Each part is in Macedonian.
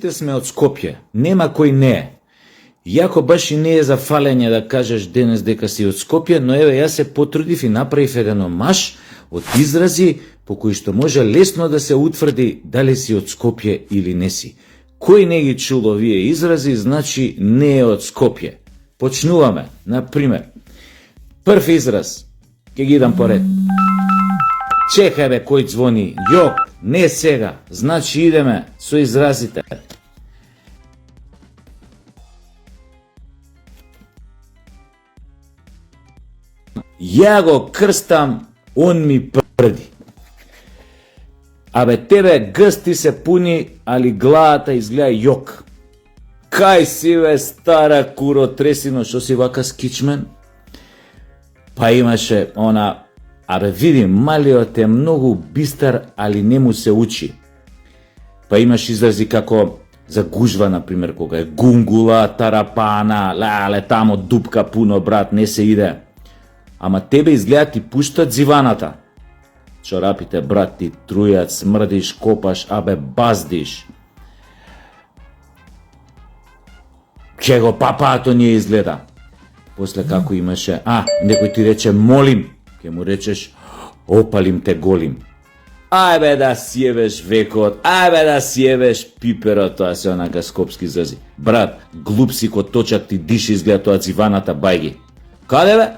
сите сме од Скопје, нема кој не е. Иако баш и не е за фалење да кажеш денес дека си од Скопје, но еве јас се потрудив и направив еден омаш од изрази по кои што може лесно да се утврди дали си од Скопје или не си. Кој не ги чул овие изрази, значи не е од Скопје. Почнуваме, на пример. Прв израз, ќе ги дам поред. Чекај бе, кој звони, јок, не сега, значи идеме со изразите. Ја го крстам, он ми прди. Абе тебе гъсти се пуни, али главата изгледа јок. Кај си бе, стара куро тресино, шо си вака скичмен? Па имаше она, абе види, малиот е многу бистар, али не му се учи. Па имаш изрази како за гужва, например, кога е гунгула, тарапана, леле, тамо дупка пуно, брат, не се иде. Ама тебе изгледа ти пуштат зиваната. Чорапите, брат, ти трујат, смрдиш, копаш, абе баздиш. Ке го папаато не изгледа. После како имаше, некој ти рече молим, ке му речеш опалим те голим. Ајбе да сјевеш векот, ајбе да сјевеш пиперот, тоа се онака скопски изрази. Брат, глуп си ко точак ти диши изгледа тоа зиваната бајги. Каде бе?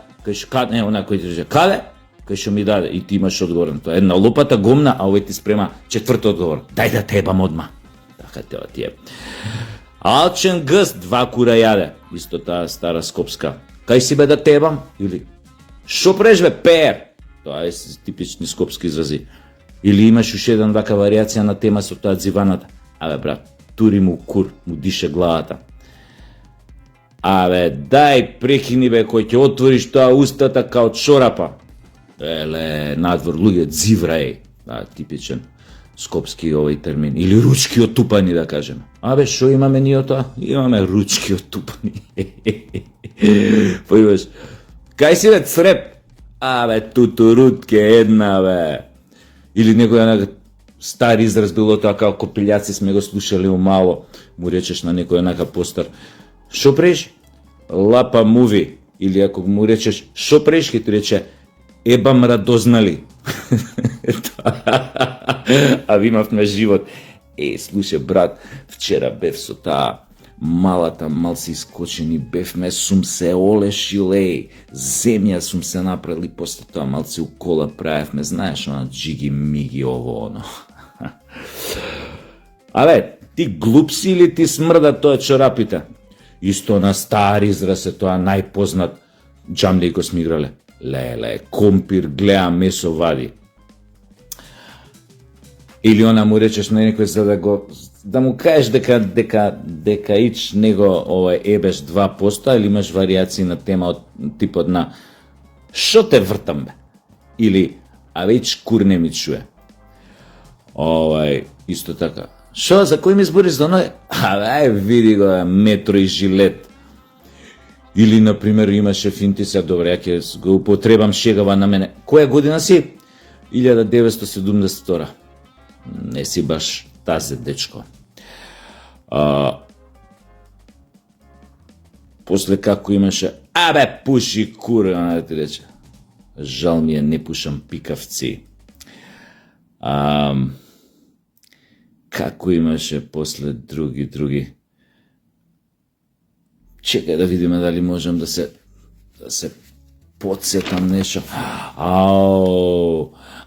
Каде, онака кој ти рече, каде? Кај што ми даде, и ти имаш одговор на тоа. Една лопата гомна, а овој ти спрема четврти одговор. Дај да тебам одма. Така тео ти е. Алчен гъст, 2 кура јаде. Исто таа стара скопска. Кај си бе да тебам? Или шо преш бе, пер? Тоа е типични скопски изрази. Или имаш уште еден вака варијација на тема со тоа дзиваната. Абе брат, тури му кур, му дише главата. Абе, дај прекини бе, кој ќе отвориш тоа устата као чорапа. Еле, надвор луѓе дзиврај. Да, типичен скопски овој термин. Или ручки отупани, да кажеме. Абе, шо имаме ние од тоа? Имаме ручки отупани. Поимаш, кај си бе цреп? Абе, туто рутке една бе. Или некој стар израз било тоа, како копилјаци сме го слушали умало. Му речеш на некој онака постар. Шо преш? Лапа муви. Или ако му речеш шо преш, ке ти рече ебам радознали. А ви имавме живот. Слушай брат, вчера бев со таа малата, мал си искочени бевме, сум се олешиле, земја сум се направили, после тоа малци у кола правевме, знаеш, она джиги миги ово оно. Абе, ти глуп си или ти смрда тоа чорапите? Исто на стар израз е тоа најпознат, джамли го сме играле. Леле, компир гледа месо вади. Или она му речеш на некој за да му кажеш дека ич него ебеш 2%, или имаш варијации на тема од типот на шо те вртам бе? Или ич кур не ми чуе. Исто така. Шо, за кој ми збориш за оној? Ај види го, метро и жилет. Или, например, имаше финти се, добре, ја ќе го употребам шегава на мене. Која година си? 1972. Не си баш тазе, дечко. После како имаше, абе, пуши кур, она да ти рече. Жал ми е, не пушам пикавци. Како имаше после други. Чекај да видиме дали можам да се подсетам нешто.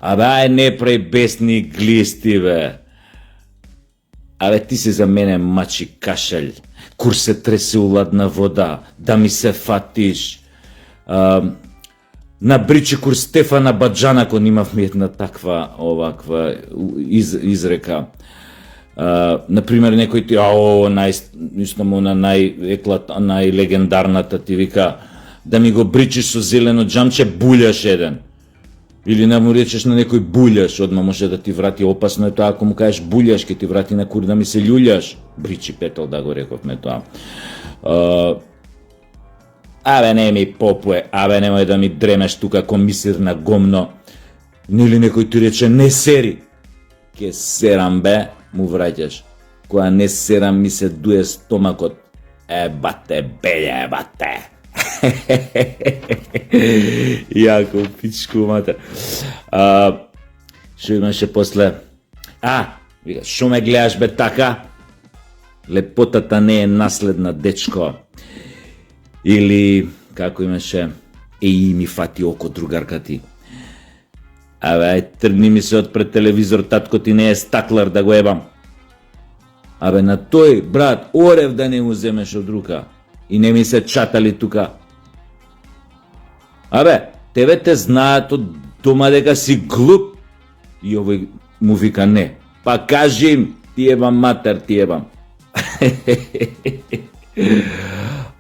Абе, не прај бесни глисти, бе. Абе, ти си за мене мачи кашель. Кур се тресе у ладна вода, да ми се фатиш. На бричи кур Стефана Баджанакон имавме една таква оваква изрека. Например, некој ти, најлегендарната ти вика, да ми го бричиш со зелено джамче, булјаш еден. Или не му речеш на некој булјаш, одма може да ти врати, опасно е тоа, ако му кажеш булјаш, ке ти врати на кур да ми се љулјаш. Бричи петел, да го рековме тоа. Абе, не ми попуе, абе, немој да ми дремеш тука комисир на гомно. Или некој ти рече, не сери. Ке серам бе, му враќаш. која не серам ми се дуе стомакот. Бате, беле, бате. Јако, пичку мате. Шо имаше после? Вика, шо ме гледаш бе така? Лепотата не е наследна, дечко. Или, како имаше, ми фати око другарка ти. Тргни ми се од пред телевизор, татко ти не е стаклар да го ебам. На тој, брат, орев да не му земеш од рука. И не ми се чатали тука. Тебе те знаат од дома дека си глуп. И овој му вика не. Па кажи им, ти ебам матер, ти ебам.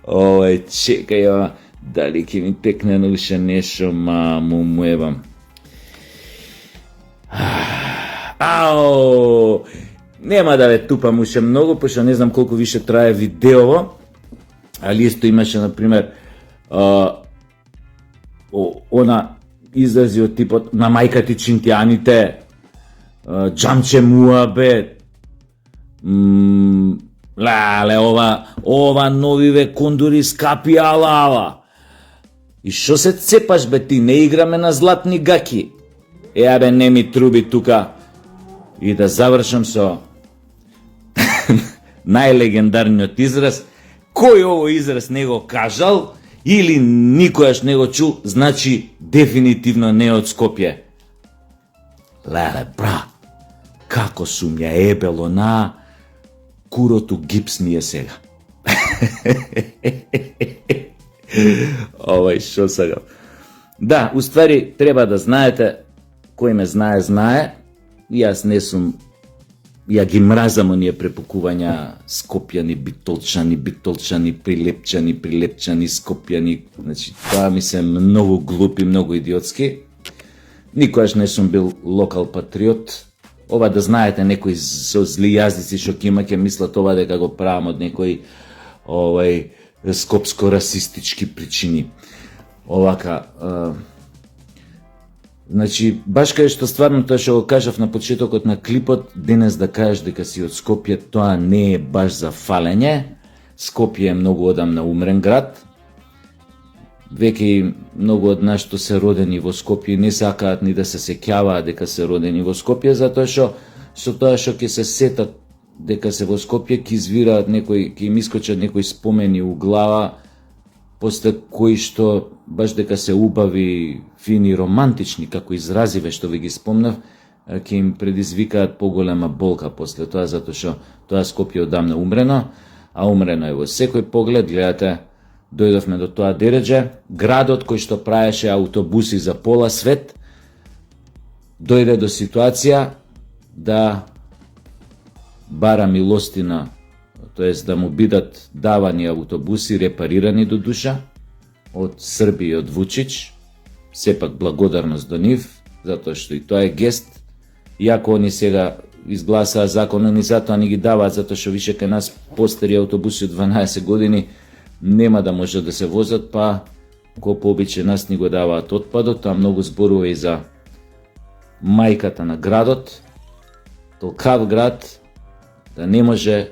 Чекај, дали ќе ми текне на уша нешо, маму му ебам. Нема да ве тупам уште многу, пошто не знам колку више трае видеово, али исто имаше, например, она изрази од типот на мајка ти чинтијаните, джамче муабет, леле, ова новиве кондури скапи ала. И шо се цепаш бе ти, не играме на златни гаки. Не ми труби тука. И да завршам со најлегендарниот израз. Кој овој израз не го кажал или никојаш не го чул, значи дефинитивно не од Скопје. Леле, бра, како сум ја ебело на курото гипс ми е сега. Шо сега. Да, уствари, треба да знаете, кој ме знае, знае. Јас не сум, ја ги мразам оние препукувања скопјани, битолчани, прилепчани, скопјани. Значи, тоа ми се многу глупи, многу идиотски. Никојаш не сум бил локал патриот. Ова да знаете, некои со зли јазици што ќе мислат ова дека го правам од некои скопско-расистички причини. Значи, баш кај што стварно тоа што го кажав на почетокот на клипот, денес да кажеш дека си од Скопје, тоа не е баш за фалење. Скопје е многу одамна умрен град. Веќе многу од нас што се родени во Скопје не сакаат ни да се сеќаваат дека се родени во Скопје, затоа што со тоа што ќе се сетат дека се во Скопје, ќе извираат некои, ќе им искочат некои спомени у глава, после кои што баш дека се убави, фини, романтични, како изразиве што ви ги спомнав, ќе им предизвикаат поголема болка после тоа, затоа што тоа Скопје одамна умрено, а умрено е во секој поглед. Гледате, дојдовме до тоа дередже, градот кој што праеше автобуси за пола свет, дојде до ситуација да бара милостина, тоест да му бидат давани автобуси, репарирани до душа, од Срби и од Вучич. Сепак благодарност до нив, затоа што и тоа е гест. Иако они сега изгласаа закон, они затоа ни ги даваат, затоа што више кај нас постари автобуси од 12 години нема да може да се возат, па ко по обичај нас ни го даваат отпадот. Тоа многу зборува и за мајката на градот. Толкав град да не може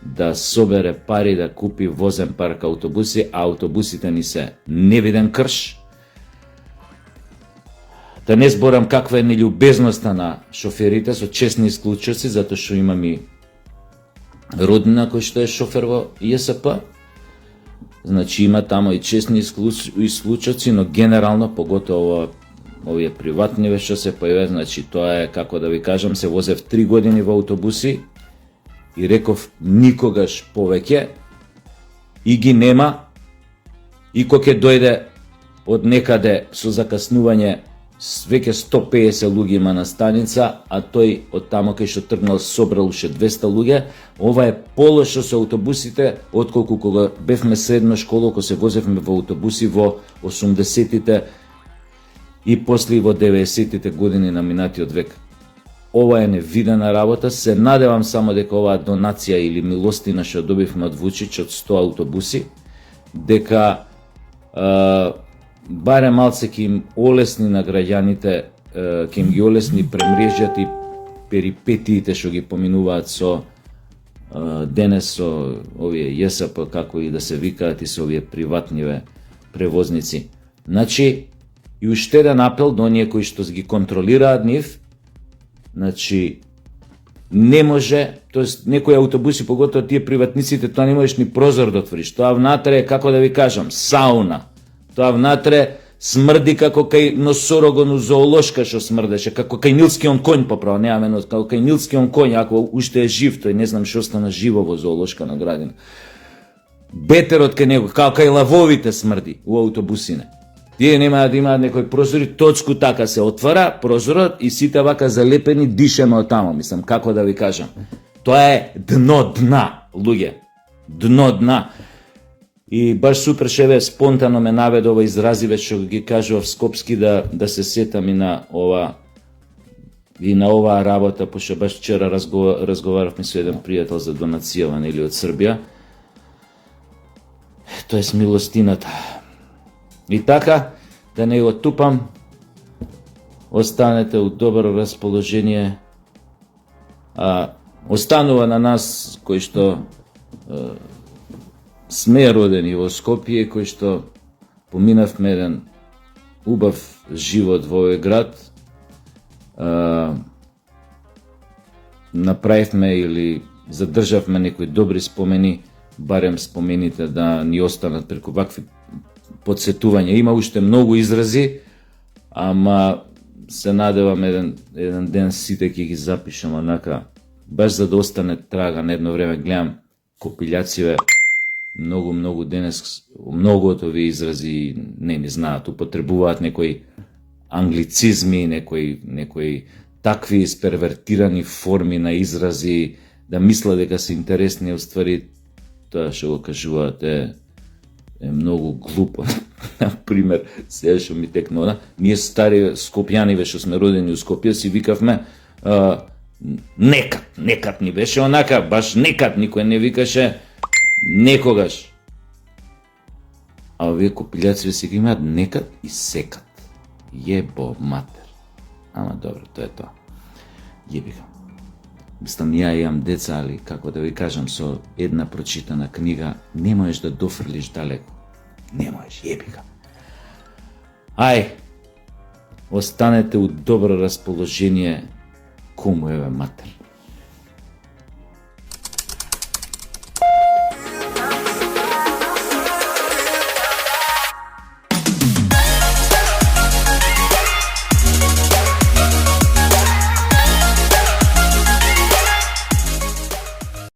да собере пари да купи возен парк автобуси, а автобусите ни се невиден крш. Да не зборам каква е нелюбезноста на шоферите, со честни исклучоци, затоа што имам и роднина кој што е шофер во ЈСП. Значи има тамо и честни исклучоци, но генерално, поготово овие приватни што се појаве, значи тоа е, како да ви кажам, се возев 3 години во автобуси и реков никогаш повеќе, и ги нема, и кога ќе дојде од некаде со закаснување, веќе 150 луѓе има на станица, а тој од тамо кај што тргнал собрал уште 200 луѓе. Ова е полошо со автобусите, отколку кога бевме средна школа, кога се возевме во автобуси во 80-тите и после во 90-тите години на минатиот век. Ова е невидена работа. Се надевам само дека оваа донација или милостина што добивме од Вучич од 100 автобуси, дека барем малце ќе им олесни на граѓаните, ќе им ги олесни премрежјата и перипетиите што ги поминуваат со денес со овие ЈСП, како и да се викаат, и со овие приватниве превозници. Значи, и уште еден апел до оние кои што ги контролираат нив, значи, не може, тоест некои автобуси, поготоа тие приватниците, тоа не можеш ни прозор да отвориш. Тоа внатре е, како да ви кажам, сауна. Тоа внатре смрди како кај носорогон у зоолошка што смрдеше, како кај нилскиот конј, поправо, немаме нос, како кај нилскиот конј, ако уште е жив, тој не знам што стана живо во зоолошка на градина. Бетерот кај него, како кај лавовите смрди у автобусине. Тие немаат да имаат некои прозори, точку така се отвара прозорот и сите вака залепени дишеме од тамо, мислам, како да ви кажам. Тоа е дно дна, луѓе. Дно дна. И баш супер шеве спонтано ме наведе ова изразиве што ги кажував скопски да се сетам и на оваа работа, пошто баш вчера разговаравме со еден пријател за донацијава или од Србија. Тоа е милостината. И така, да не го тупам, останете у добро расположение, останува на нас кои што сме родени во Скопје, кои што поминавме еден убав живот во овој град, направивме или задржавме некои добри спомени, барем спомените да ни останат преку вакви подсетување. Има уште многу изрази, ама се надевам еден ден сите ќе ги запишам онака, баш за да остане трага. На едно време гледам копилјациве, многу денес, многу од овие изрази не ни знаат, употребуваат некои англицизми, некои такви испервертирани форми на изрази, да мислат дека се интересни, уствари тоа што го кажуваат е многу глупо. Например, сега што ми текнува, ние стари скопјани што сме родени у Скопје си викавме некат ни беше онака, баш некат, никој не викаше некогаш. А овие копилјаци си ги имаат некат и секат. Јебо матер. Ама добро, тоа е тоа. Јебига. Мислам, ја имам деца, али како да ви кажам, со една прочитана книга не можеш да дофрлиш далеко. Не можеш, јебига. Ај, останете у добро расположение, кому еве матер.